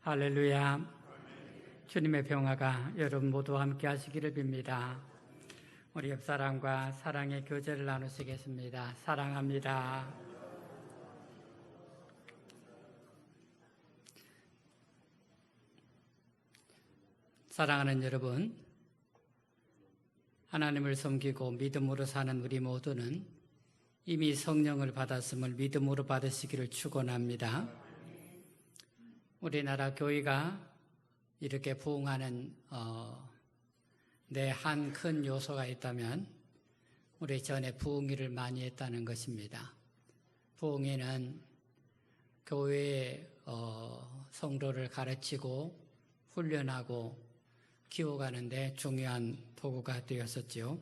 할렐루야. 주님의 평화가 여러분 모두와 함께 하시기를 빕니다. 우리 옆 사람과 사랑의 교제를 나누시겠습니다. 사랑합니다. 사랑하는 여러분, 하나님을 섬기고 믿음으로 사는 우리 모두는 이미 성령을 받았음을 믿음으로 받으시기를 축원합니다. 우리나라 교회가 이렇게 부흥하는 내 한 큰 요소가 있다면 우리 전에 부흥회를 많이 했다는 것입니다. 부흥회는 교회의 성도를 가르치고 훈련하고 키워가는데 중요한 도구가 되었었죠.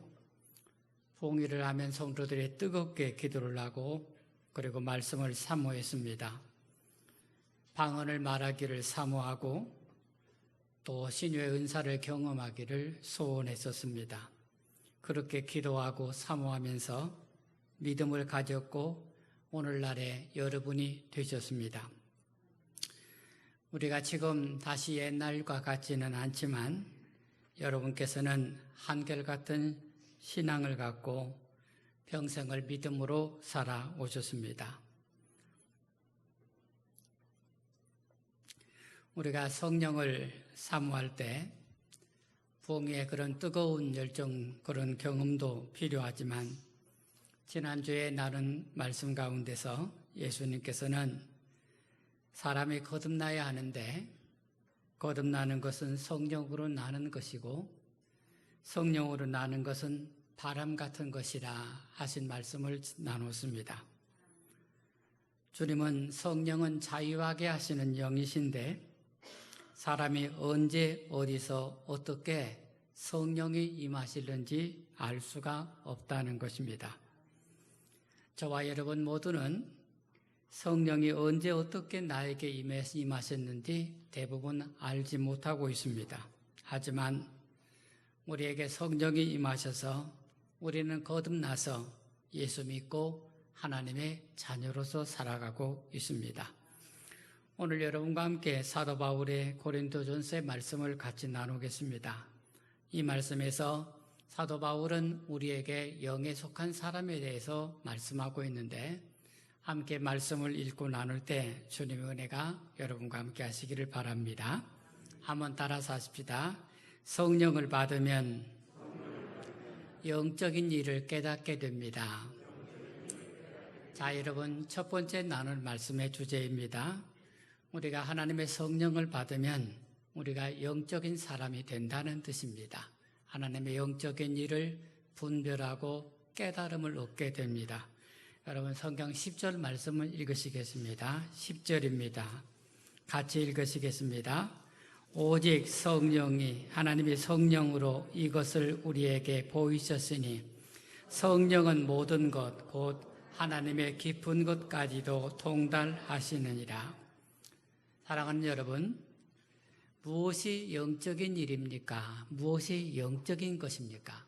부흥회를 하면 성도들이 뜨겁게 기도를 하고 그리고 말씀을 사모했습니다. 방언을 말하기를 사모하고 또 신유의 은사를 경험하기를 소원했었습니다. 그렇게 기도하고 사모하면서 믿음을 가졌고 오늘날의 여러분이 되셨습니다. 우리가 지금 다시 옛날과 같지는 않지만 여러분께서는 한결같은 신앙을 갖고 평생을 믿음으로 살아오셨습니다. 우리가 성령을 사모할 때 부흥회의 그런 뜨거운 열정, 그런 경험도 필요하지만 지난주에 나눈 말씀 가운데서 예수님께서는 사람이 거듭나야 하는데 거듭나는 것은 성령으로 나는 것이고 성령으로 나는 것은 바람 같은 것이라 하신 말씀을 나눴습니다. 주님은 성령은 자유하게 하시는 영이신데 사람이 언제 어디서 어떻게 성령이 임하시는지 알 수가 없다는 것입니다. 저와 여러분 모두는 성령이 언제 어떻게 나에게 임하셨는지 대부분 알지 못하고 있습니다. 하지만 우리에게 성령이 임하셔서 우리는 거듭나서 예수 믿고 하나님의 자녀로서 살아가고 있습니다. 오늘 여러분과 함께 사도 바울의 고린도전서의 말씀을 같이 나누겠습니다. 이 말씀에서 사도 바울은 우리에게 영에 속한 사람에 대해서 말씀하고 있는데 함께 말씀을 읽고 나눌 때 주님의 은혜가 여러분과 함께 하시기를 바랍니다. 한번 따라서 하십시다. 성령을 받으면 영적인 일을 깨닫게 됩니다. 자, 여러분, 첫 번째 나눌 말씀의 주제입니다. 우리가 하나님의 성령을 받으면 우리가 영적인 사람이 된다는 뜻입니다. 하나님의 영적인 일을 분별하고 깨달음을 얻게 됩니다. 여러분 성경 10절 말씀을 읽으시겠습니다. 10절입니다. 같이 읽으시겠습니다. 오직 성령이 하나님의 성령으로 이것을 우리에게 보이셨으니 성령은 모든 것 곧 하나님의 깊은 것까지도 통달하시느니라. 사랑하는 여러분, 무엇이 영적인 일입니까? 무엇이 영적인 것입니까?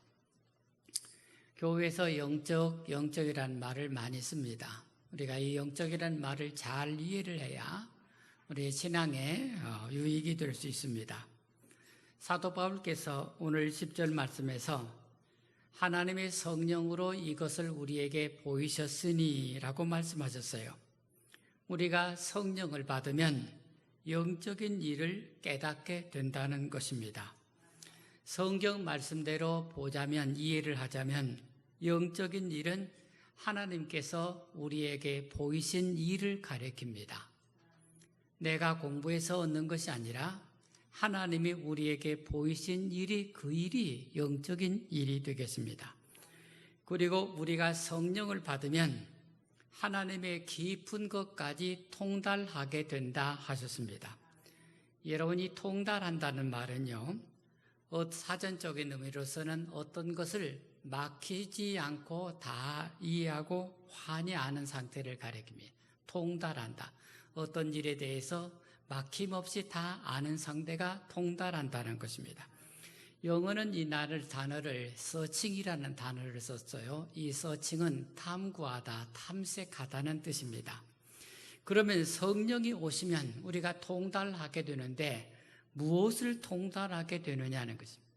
교회에서 영적이라는 말을 많이 씁니다. 우리가 이 영적이라는 말을 잘 이해를 해야 우리의 신앙에 유익이 될 수 있습니다. 사도 바울께서 오늘 10절 말씀에서 하나님의 성령으로 이것을 우리에게 보이셨으니 라고 말씀하셨어요. 우리가 성령을 받으면 영적인 일을 깨닫게 된다는 것입니다. 성경 말씀대로 보자면, 이해를 하자면 영적인 일은 하나님께서 우리에게 보이신 일을 가리킵니다. 내가 공부해서 얻는 것이 아니라 하나님이 우리에게 보이신 일이 그 일이 영적인 일이 되겠습니다. 그리고 우리가 성령을 받으면 하나님의 깊은 것까지 통달하게 된다 하셨습니다. 여러분이 통달한다는 말은요, 사전적인 의미로서는 어떤 것을 막히지 않고 다 이해하고 환히 아는 상태를 가리킵니다. 통달한다. 어떤 일에 대해서 막힘없이 다 아는 상태가 통달한다는 것입니다. 영어는 이 단어를 서칭이라는 단어를 썼어요. 이 서칭은 탐구하다, 탐색하다는 뜻입니다. 그러면 성령이 오시면 우리가 통달하게 되는데 무엇을 통달하게 되느냐는 것입니다.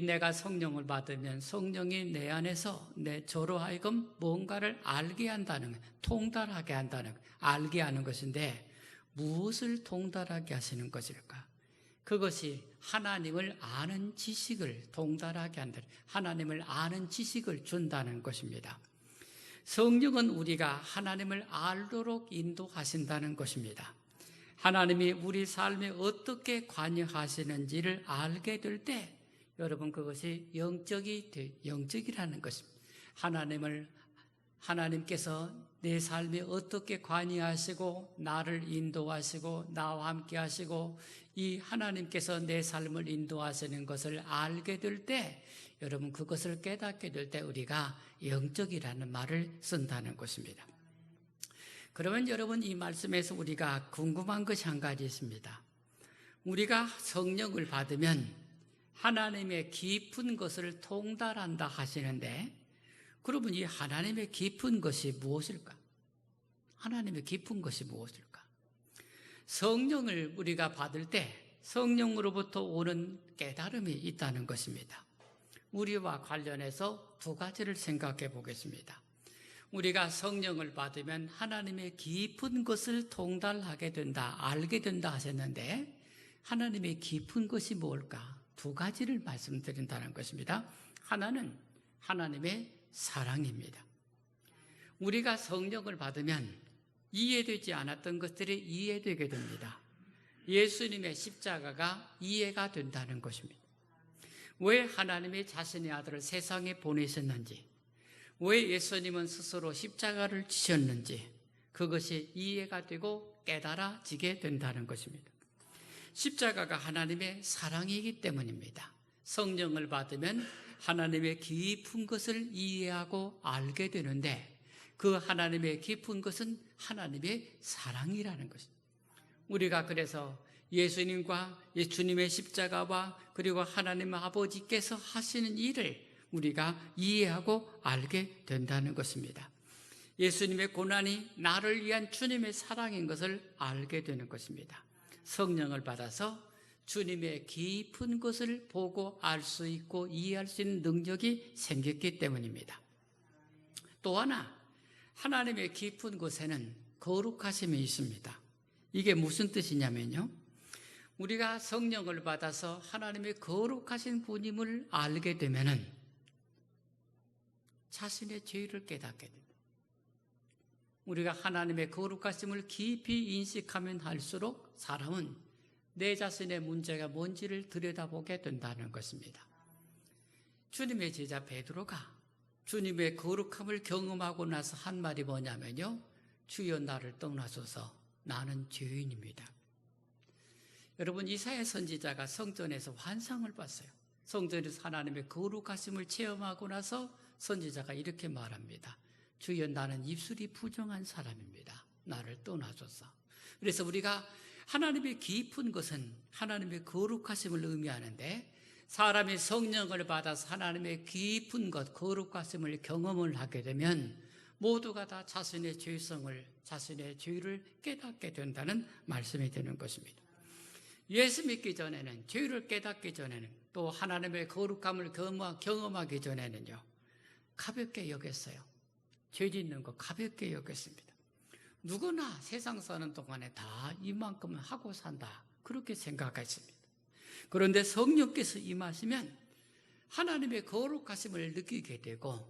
내가 성령을 받으면 성령이 내 안에서 저로 하여금 뭔가를 알게 한다는 것, 통달하게 한다는 것, 알게 하는 것인데 무엇을 통달하게 하시는 것일까? 그것이 하나님을 아는 지식을 통달하게 한다. 하나님을 아는 지식을 준다는 것입니다. 성령은 우리가 하나님을 알도록 인도하신다는 것입니다. 하나님이 우리 삶에 어떻게 관여하시는지를 알게 될 때 여러분 그것이 영적이라는 것입니다. 하나님께서 내 삶에 어떻게 관여하시고 나를 인도하시고 나와 함께 하시고 이 하나님께서 내 삶을 인도하시는 것을 알게 될 때 여러분 그것을 깨닫게 될 때 우리가 영적이라는 말을 쓴다는 것입니다. 그러면 여러분 이 말씀에서 우리가 궁금한 것이 한 가지 있습니다. 우리가 성령을 받으면 하나님의 깊은 것을 통달한다 하시는데 그러면 이 하나님의 깊은 것이 무엇일까? 하나님의 깊은 것이 무엇일까? 성령을 우리가 받을 때 성령으로부터 오는 깨달음이 있다는 것입니다. 우리와 관련해서 두 가지를 생각해 보겠습니다. 우리가 성령을 받으면 하나님의 깊은 것을 통달하게 된다, 알게 된다 하셨는데 하나님의 깊은 것이 뭘까? 두 가지를 말씀드린다는 것입니다. 하나는 하나님의 사랑입니다. 우리가 성령을 받으면 이해되지 않았던 것들이 이해되게 됩니다. 예수님의 십자가가 이해가 된다는 것입니다. 왜 하나님이 자신의 아들을 세상에 보내셨는지, 왜 예수님은 스스로 십자가를 지셨는지 그것이 이해가 되고 깨달아지게 된다는 것입니다. 십자가가 하나님의 사랑이기 때문입니다. 성령을 받으면 하나님의 깊은 것을 이해하고 알게 되는데 그 하나님의 깊은 것은 하나님의 사랑이라는 것입니다. 우리가 그래서 예수님과 주님의 십자가와 그리고 하나님 아버지께서 하시는 일을 우리가 이해하고 알게 된다는 것입니다. 예수님의 고난이 나를 위한 주님의 사랑인 것을 알게 되는 것입니다. 성령을 받아서 주님의 깊은 것을 보고 알 수 있고 이해할 수 있는 능력이 생겼기 때문입니다. 또 하나, 하나님의 깊은 곳에는 거룩하심이 있습니다. 이게 무슨 뜻이냐면요, 우리가 성령을 받아서 하나님의 거룩하신 분임을 알게 되면은 자신의 죄를 깨닫게 됩니다. 우리가 하나님의 거룩하심을 깊이 인식하면 할수록 사람은 내 자신의 문제가 뭔지를 들여다보게 된다는 것입니다. 주님의 제자 베드로가 주님의 거룩함을 경험하고 나서 한 말이 뭐냐면요, 주여 나를 떠나소서 나는 죄인입니다. 여러분 이사야 선지자가 성전에서 환상을 봤어요. 성전에서 하나님의 거룩하심을 체험하고 나서 선지자가 이렇게 말합니다. 주여 나는 입술이 부정한 사람입니다. 나를 떠나소서. 그래서 우리가 하나님의 깊은 것은 하나님의 거룩하심을 의미하는데 사람이 성령을 받아서 하나님의 깊은 것, 거룩하심을 경험을 하게 되면 모두가 다 자신의 죄성을, 자신의 죄를 깨닫게 된다는 말씀이 되는 것입니다. 예수 믿기 전에는, 죄를 깨닫기 전에는, 또 하나님의 거룩함을 경험하기 전에는요, 가볍게 여겼어요. 죄 짓는 거 가볍게 여겼습니다. 누구나 세상 사는 동안에 다 이만큼은 하고 산다, 그렇게 생각했습니다. 그런데 성령께서 임하시면 하나님의 거룩하심을 느끼게 되고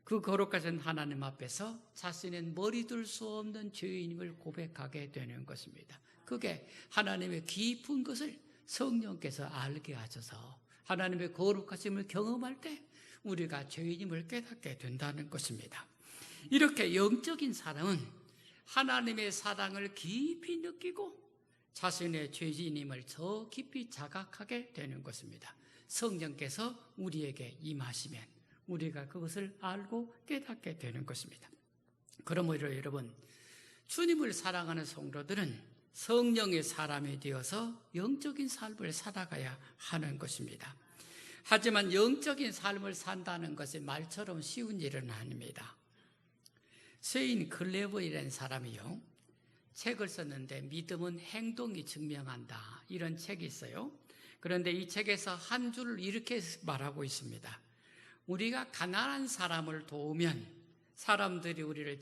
그 거룩하신 하나님 앞에서 자신의 머리둘 수 없는 죄인임을 고백하게 되는 것입니다. 그게 하나님의 깊은 것을 성령께서 알게 하셔서 하나님의 거룩하심을 경험할 때 우리가 죄인임을 깨닫게 된다는 것입니다. 이렇게 영적인 사람은 하나님의 사랑을 깊이 느끼고 자신의 죄인임을 더 깊이 자각하게 되는 것입니다. 성령께서 우리에게 임하시면 우리가 그것을 알고 깨닫게 되는 것입니다. 그러므로 여러분, 주님을 사랑하는 성도들은 성령의 사람이 되어서 영적인 삶을 살아가야 하는 것입니다. 하지만 영적인 삶을 산다는 것이 말처럼 쉬운 일은 아닙니다. 세인 클레버이라는 사람이요, 책을 썼는데 믿음은 행동이 증명한다. 이런 책이 있어요. 그런데 이 책에서 한 줄을 이렇게 말하고 있습니다. 우리가 가난한 사람을 도우면 사람들이 우리를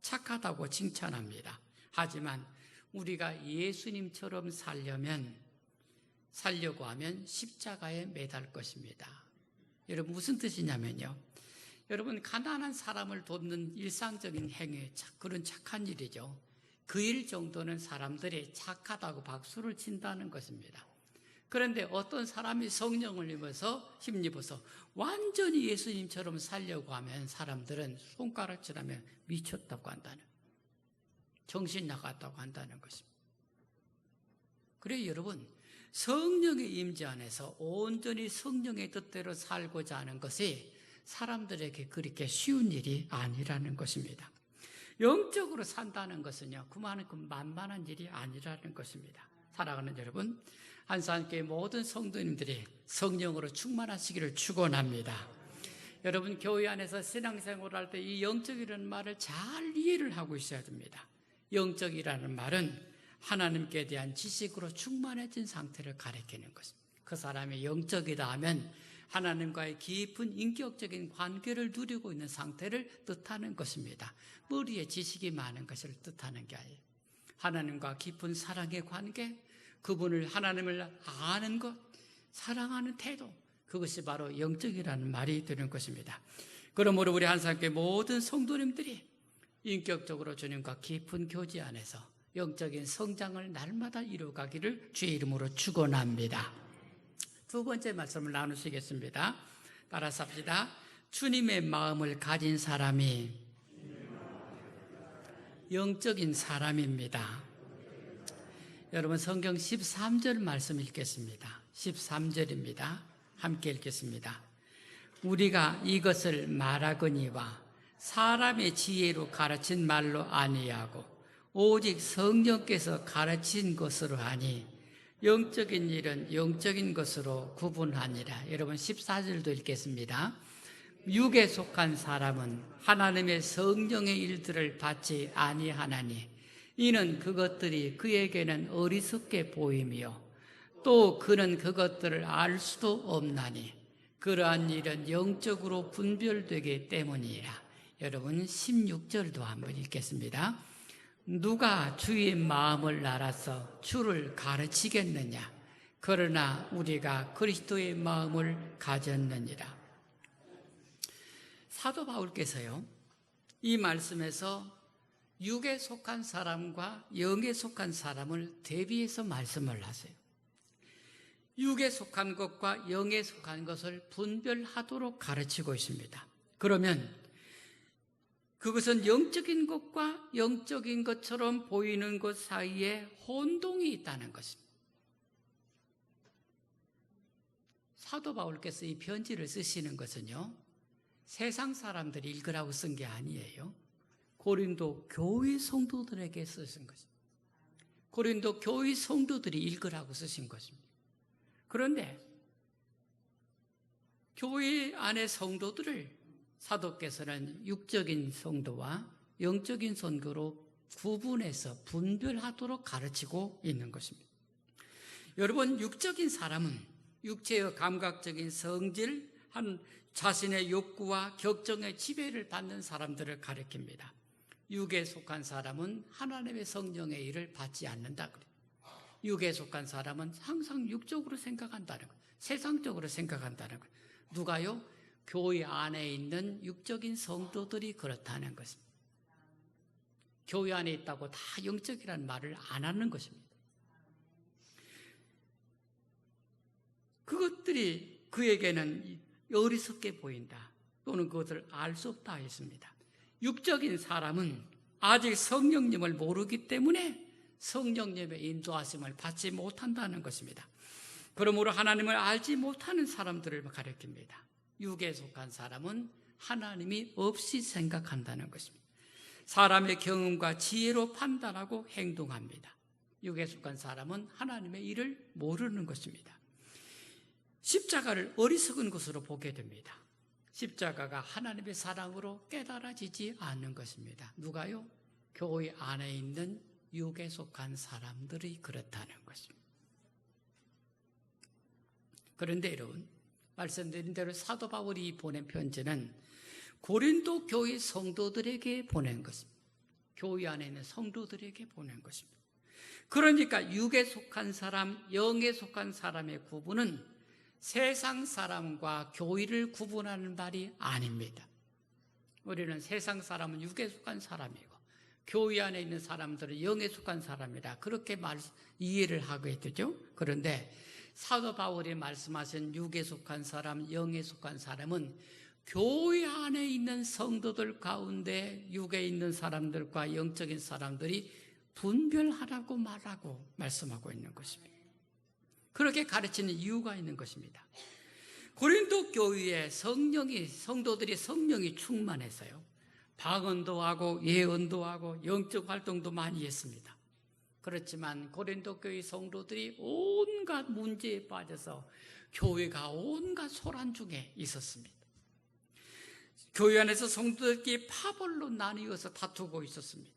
착하다고 칭찬합니다. 하지만 우리가 예수님처럼 살려고 하면 십자가에 매달 것입니다. 여러분 무슨 뜻이냐면요. 여러분 가난한 사람을 돕는 일상적인 행위, 그런 착한 일이죠. 그 일 정도는 사람들이 착하다고 박수를 친다는 것입니다. 그런데 어떤 사람이 성령을 힘입어서 완전히 예수님처럼 살려고 하면 사람들은 손가락질하며 미쳤다고 한다는, 정신 나갔다고 한다는 것입니다. 그래요 여러분, 성령의 임재 안에서 온전히 성령의 뜻대로 살고자 하는 것이 사람들에게 그렇게 쉬운 일이 아니라는 것입니다. 영적으로 산다는 것은요, 그만큼 만만한 일이 아니라는 것입니다. 사랑하는 여러분, 한산교회 모든 성도님들이 성령으로 충만하시기를 축원합니다. 여러분 교회 안에서 신앙생활할 때 이 영적이라는 말을 잘 이해를 하고 있어야 됩니다. 영적이라는 말은 하나님께 대한 지식으로 충만해진 상태를 가리키는 것입니다. 그 사람이 영적이다 하면 하나님과의 깊은 인격적인 관계를 누리고 있는 상태를 뜻하는 것입니다. 머리에 지식이 많은 것을 뜻하는 게 아니에요. 하나님과 깊은 사랑의 관계, 하나님을 아는 것, 사랑하는 태도, 그것이 바로 영적이라는 말이 되는 것입니다. 그러므로 우리 한산교회 모든 성도님들이 인격적으로 주님과 깊은 교제 안에서 영적인 성장을 날마다 이루어가기를 주의 이름으로 축원합니다. 두 번째 말씀을 나누시겠습니다. 따라서 합시다. 주님의 마음을 가진 사람이 영적인 사람입니다. 여러분 성경 13절 말씀 읽겠습니다. 13절입니다. 함께 읽겠습니다. 우리가 이것을 말하거니와 사람의 지혜로 가르친 말로 아니하고 오직 성령께서 가르친 것으로 하니 영적인 일은 영적인 것으로 구분하니라. 여러분 14절도 읽겠습니다. 육에 속한 사람은 하나님의 성령의 일들을 받지 아니하나니 이는 그것들이 그에게는 어리석게 보이며 또 그는 그것들을 알 수도 없나니 그러한 일은 영적으로 분별되기 때문이라. 여러분 16절도 한번 읽겠습니다. 누가 주의 마음을 알아서 주를 가르치겠느냐? 그러나 우리가 그리스도의 마음을 가졌느니라. 사도 바울께서요, 이 말씀에서 육에 속한 사람과 영에 속한 사람을 대비해서 말씀을 하세요. 육에 속한 것과 영에 속한 것을 분별하도록 가르치고 있습니다. 그러면 그것은 영적인 것과 영적인 것처럼 보이는 것 사이에 혼동이 있다는 것입니다. 사도 바울께서 이 편지를 쓰시는 것은요, 세상 사람들이 읽으라고 쓴 게 아니에요. 고린도 교회 성도들에게 쓰신 것입니다. 고린도 교회 성도들이 읽으라고 쓰신 것입니다. 그런데 교회 안의 성도들을 사도께서는 육적인 성도와 영적인 성도로 구분해서 분별하도록 가르치고 있는 것입니다. 여러분, 육적인 사람은 육체의 감각적인 성질, 자신의 욕구와 격정의 지배를 받는 사람들을 가리킵니다. 육에 속한 사람은 하나님의 성령의 일을 받지 않는다. 육에 속한 사람은 항상 육적으로 생각한다는 것, 세상적으로 생각한다는 것. 누가요? 교회 안에 있는 육적인 성도들이 그렇다는 것입니다. 교회 안에 있다고 다 영적이라는 말을 안 하는 것입니다. 그것들이 그에게는 어리석게 보인다, 또는 그것을 알 수 없다 했습니다. 육적인 사람은 아직 성령님을 모르기 때문에 성령님의 인도하심을 받지 못한다는 것입니다. 그러므로 하나님을 알지 못하는 사람들을 가리킵니다. 육에 속한 사람은 하나님이 없이 생각한다는 것입니다. 사람의 경험과 지혜로 판단하고 행동합니다. 육에 속한 사람은 하나님의 일을 모르는 것입니다. 십자가를 어리석은 것으로 보게 됩니다. 십자가가 하나님의 사랑으로 깨달아지지 않는 것입니다. 누가요? 교회 안에 있는 육에 속한 사람들이 그렇다는 것입니다. 그런데 여러분, 말씀드린 대로 사도 바울이 보낸 편지는 고린도 교회 성도들에게 보낸 것입니다. 교회 안에 있는 성도들에게 보낸 것입니다. 그러니까 육에 속한 사람, 영에 속한 사람의 구분은 세상 사람과 교회를 구분하는 말이 아닙니다. 우리는 세상 사람은 육에 속한 사람이고 교회 안에 있는 사람들은 영에 속한 사람이다, 그렇게 이해를 하게 되죠. 그런데 사도 바울이 말씀하신 육에 속한 사람, 영에 속한 사람은 교회 안에 있는 성도들 가운데 육에 있는 사람들과 영적인 사람들이 분별하라고 말하고 말씀하고 있는 것입니다. 그렇게 가르치는 이유가 있는 것입니다. 고린도 교회에 성도들이 성령이 충만해서요, 방언도 하고 예언도 하고 영적 활동도 많이 했습니다. 그렇지만 고린도 교회 성도들이 온갖 문제에 빠져서 교회가 온갖 소란 중에 있었습니다. 교회 안에서 성도들끼리 파벌로 나뉘어서 다투고 있었습니다.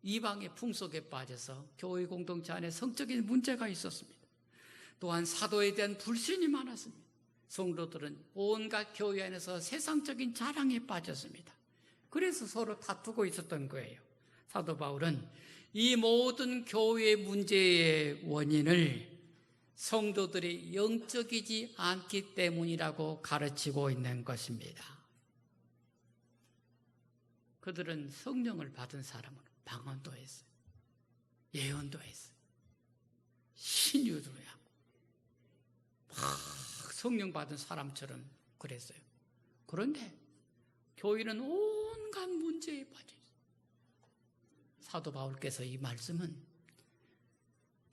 이방의 풍속에 빠져서 교회 공동체 안에 성적인 문제가 있었습니다. 또한 사도에 대한 불신이 많았습니다. 성도들은 온갖 교회 안에서 세상적인 자랑에 빠졌습니다. 그래서 서로 다투고 있었던 거예요. 사도 바울은 이 모든 교회의 문제의 원인을 성도들이 영적이지 않기 때문이라고 가르치고 있는 것입니다. 그들은 성령을 받은 사람으로 방언도 했어요. 예언도 했어요. 신유도 하고 막 성령 받은 사람처럼 그랬어요. 그런데 교회는 온갖 문제에 빠져 있어요. 사도 바울께서 이 말씀은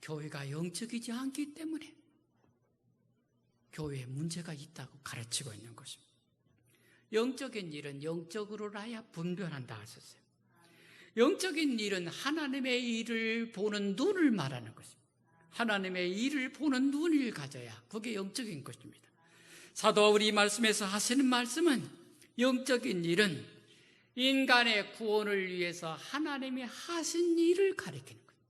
교회가 영적이지 않기 때문에 교회에 문제가 있다고 가르치고 있는 것입니다. 영적인 일은 영적으로라야 분별한다 하셨어요. 영적인 일은 하나님의 일을 보는 눈을 말하는 것입니다. 하나님의 일을 보는 눈을 가져야 그게 영적인 것입니다. 사도 바울이 이 말씀에서 하시는 말씀은 영적인 일은 인간의 구원을 위해서 하나님이 하신 일을 가리키는 거예요.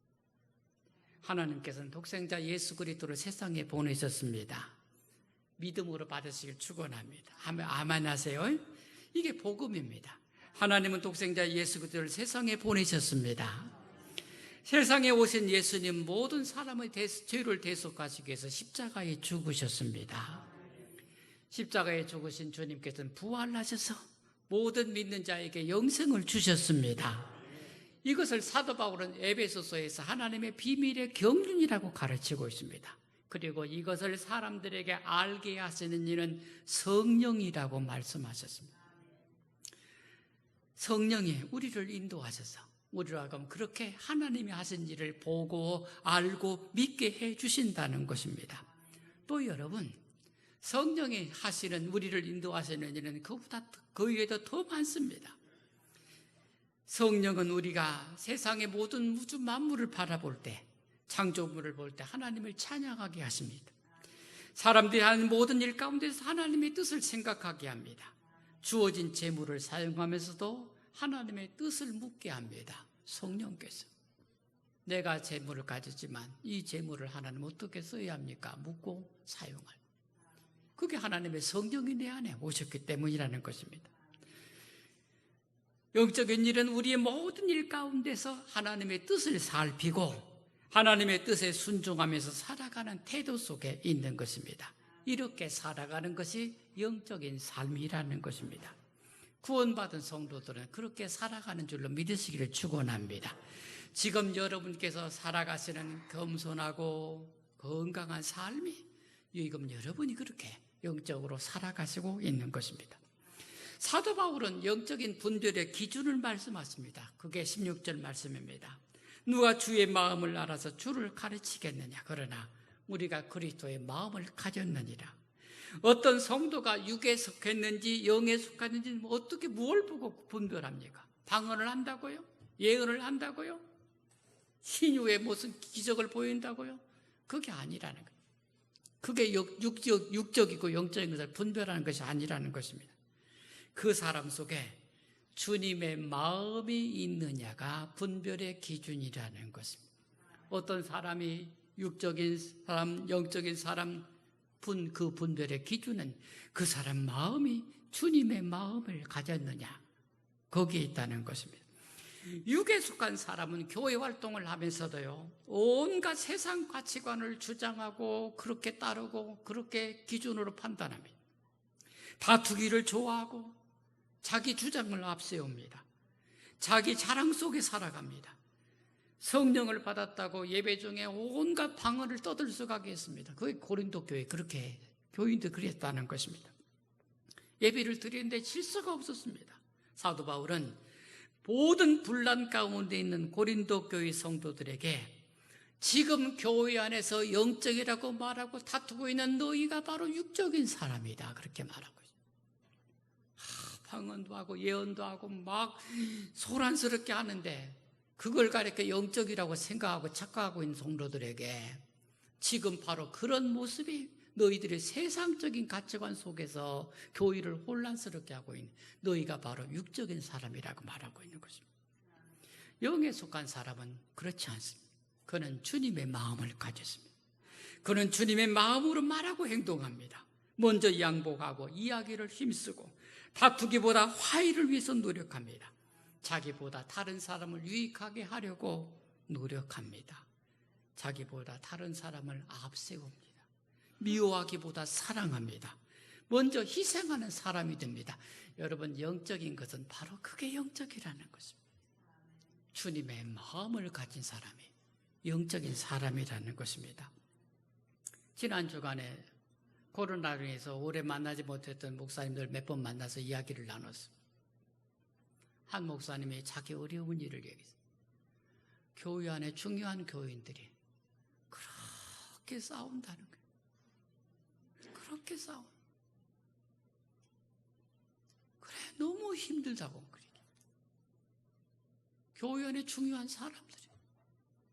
하나님께서는 독생자 예수 그리스도를 세상에 보내셨습니다. 믿음으로 받으시길 축원합니다. 아멘 하세요. 이게 복음입니다. 하나님은 독생자 예수 그리스도를 세상에 보내셨습니다. 세상에 오신 예수님 모든 사람의 죄를 대속하시기 위해서 십자가에 죽으셨습니다. 십자가에 죽으신 주님께서는 부활하셔서 모든 믿는 자에게 영생을 주셨습니다. 이것을 사도 바울은 에베소서에서 하나님의 비밀의 경륜이라고 가르치고 있습니다. 그리고 이것을 사람들에게 알게 하시는 이는 성령이라고 말씀하셨습니다. 성령이 우리를 인도하셔서 우리로 하여금 그렇게 하나님이 하신 일을 보고 알고 믿게 해주신다는 것입니다. 또 여러분, 성령이 하시는 우리를 인도하시는 일은 그보다 그 위에도 더 많습니다. 성령은 우리가 세상의 모든 우주 만물을 바라볼 때, 창조물을 볼 때 하나님을 찬양하게 하십니다. 사람들이 하는 모든 일 가운데서 하나님의 뜻을 생각하게 합니다. 주어진 재물을 사용하면서도 하나님의 뜻을 묻게 합니다. 성령께서 내가 재물을 가졌지만 이 재물을 하나님 어떻게 써야 합니까? 묻고 사용할. 그게 하나님의 성령이 내 안에 오셨기 때문이라는 것입니다. 영적인 일은 우리의 모든 일 가운데서 하나님의 뜻을 살피고 하나님의 뜻에 순종하면서 살아가는 태도 속에 있는 것입니다. 이렇게 살아가는 것이 영적인 삶이라는 것입니다. 구원받은 성도들은 그렇게 살아가는 줄로 믿으시기를 축원합니다. 지금 여러분께서 살아가시는 겸손하고 건강한 삶이 지금 여러분이 그렇게 영적으로 살아가시고 있는 것입니다. 사도 바울은 영적인 분별의 기준을 말씀하십니다. 그게 16절 말씀입니다. 누가 주의 마음을 알아서 주를 가르치겠느냐. 그러나 우리가 그리스도의 마음을 가졌느니라. 어떤 성도가 육에 속했는지 영에 속했는지 어떻게 뭘 보고 분별합니까? 방언을 한다고요? 예언을 한다고요? 신유의 무슨 기적을 보인다고요? 그게 아니라는 거예요. 그게 육적이고 영적인 것을 분별하는 것이 아니라는 것입니다. 그 사람 속에 주님의 마음이 있느냐가 분별의 기준이라는 것입니다. 어떤 사람이 육적인 사람, 영적인 사람 그 분별의 기준은 그 사람 마음이 주님의 마음을 가졌느냐, 거기에 있다는 것입니다. 육에 속한 사람은 교회 활동을 하면서도요, 온갖 세상 가치관을 주장하고 그렇게 따르고 그렇게 기준으로 판단합니다. 다투기를 좋아하고 자기 주장을 앞세웁니다. 자기 자랑 속에 살아갑니다. 성령을 받았다고 예배 중에 온갖 방언을 떠들썩하게 했습니다. 그게 고린도 교회 그렇게 교인들 그랬다는 것입니다. 예배를 드리는데 질서가 없었습니다. 사도 바울은 모든 분란 가운데 있는 고린도 교회 성도들에게 지금 교회 안에서 영적이라고 말하고 다투고 있는 너희가 바로 육적인 사람이다, 그렇게 말하고 있어요. 방언도 하고 예언도 하고 막 소란스럽게 하는데 그걸 가리켜 영적이라고 생각하고 착각하고 있는 성도들에게 지금 바로 그런 모습이 너희들의 세상적인 가치관 속에서 교회를 혼란스럽게 하고 있는 너희가 바로 육적인 사람이라고 말하고 있는 것입니다. 영에 속한 사람은 그렇지 않습니다. 그는 주님의 마음을 가졌습니다. 그는 주님의 마음으로 말하고 행동합니다. 먼저 양보하고 이야기를 힘쓰고 다투기보다 화해를 위해서 노력합니다. 자기보다 다른 사람을 유익하게 하려고 노력합니다. 자기보다 다른 사람을 앞세웁니다. 미워하기보다 사랑합니다. 먼저 희생하는 사람이 됩니다. 여러분, 영적인 것은 바로 그게 영적이라는 것입니다. 주님의 마음을 가진 사람이 영적인 사람이라는 것입니다. 지난 주간에 코로나로 인해서 오래 만나지 못했던 목사님들 몇 번 만나서 이야기를 나눴어요. 한 목사님이 자기 어려운 일을 얘기했어요. 교회 안에 중요한 교인들이 그렇게 싸운다는 거예요. 그렇게 싸워. 그래, 너무 힘들다고. 교회 안에 중요한 사람들이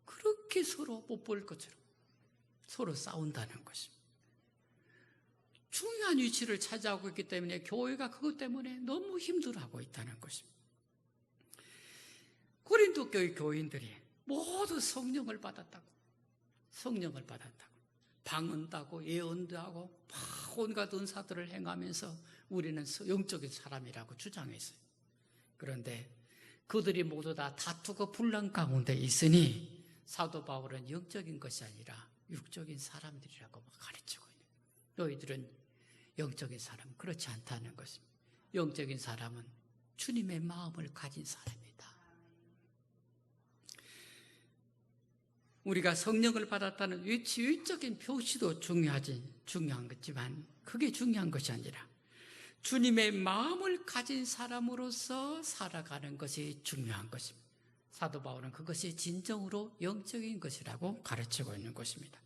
그렇게 서로 못 볼 것처럼 서로 싸운다는 것입니다. 중요한 위치를 차지하고 있기 때문에 교회가 그것 때문에 너무 힘들어하고 있다는 것입니다. 고린도 교회 교인들이 모두 성령을 받았다고, 방언도 하고 예언도 하고 막 온갖 은사들을 행하면서 우리는 영적인 사람이라고 주장했어요. 그런데 그들이 모두 다 다투고 분란 가운데 있으니 사도 바울은 영적인 것이 아니라 육적인 사람들이라고 가르치고 있는, 너희들은 영적인 사람 그렇지 않다는 것입니다. 영적인 사람은 주님의 마음을 가진 사람이다. 우리가 성령을 받았다는 외적인 표시도 중요한 거지만 그게 중요한 것이 아니라 주님의 마음을 가진 사람으로서 살아가는 것이 중요한 것입니다. 사도 바울은 그것이 진정으로 영적인 것이라고 가르치고 있는 것입니다.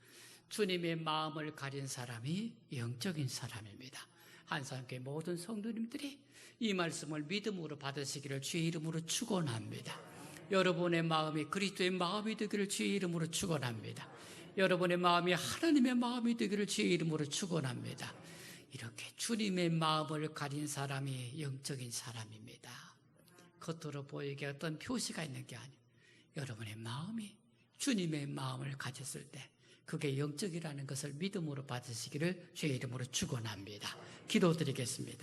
주님의 마음을 가진 사람이 영적인 사람입니다. 한산교회 모든 성도님들이 이 말씀을 믿음으로 받으시기를 주의 이름으로 축원합니다. 여러분의 마음이 그리스도의 마음이 되기를 주의 이름으로 축원합니다. 여러분의 마음이 하나님의 마음이 되기를 주의 이름으로 축원합니다. 이렇게 주님의 마음을 가진 사람이 영적인 사람입니다. 겉으로 보이게 어떤 표시가 있는 게 아니에요. 여러분의 마음이 주님의 마음을 가졌을 때 그게 영적이라는 것을 믿음으로 받으시기를 주의 이름으로 축원합니다. 기도드리겠습니다.